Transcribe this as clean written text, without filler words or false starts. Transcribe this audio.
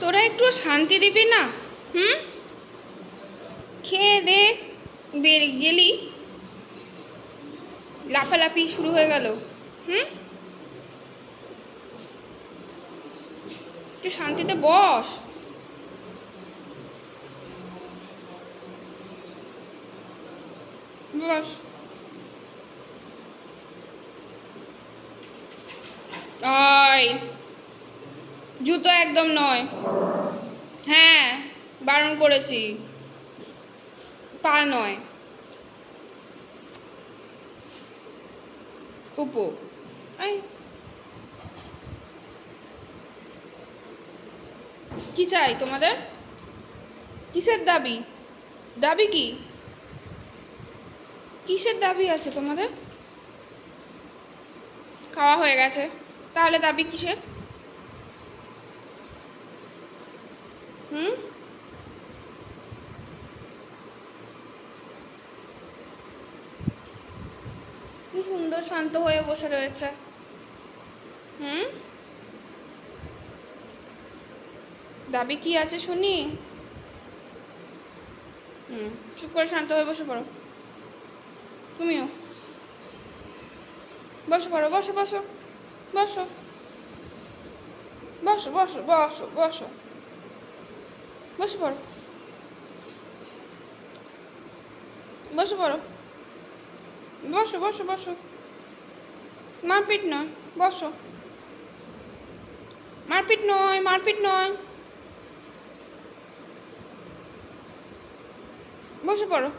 তোরা একটু শান্তি দিবি না? হুম, খেয়ে দে গেলি, লাফালাফি শুরু হয়ে গেল। হুম, একটু শান্তিতে বস। বস। ওই জুতো একদম নয়। হ্যাঁ, বারণ করেছি। পা নয়। পুপু। এই কি চাই তোমাদের? কিসের দাবি? দাবি কি? কিসের দাবি আছে তোমাদের? খাওয়া হয়ে গেছে, তাহলে দাবি কিসের? হুম, কি সুন্দর শান্ত হয়ে বসে রয়েছে। হুম, দাবি কি আছে শুনি? হুম, চুপ করে শান্ত হয়ে বসে পড়ো। তুমিও বসে পড়ো, বসো বসো বসো বসো বসো বসো বসো বসে পড়ো, বসে পড়ো, বসো বসো বসো। মারপিট নয়, বসো। মারপিট নয়, মারপিট নয়, বসে পড়ো।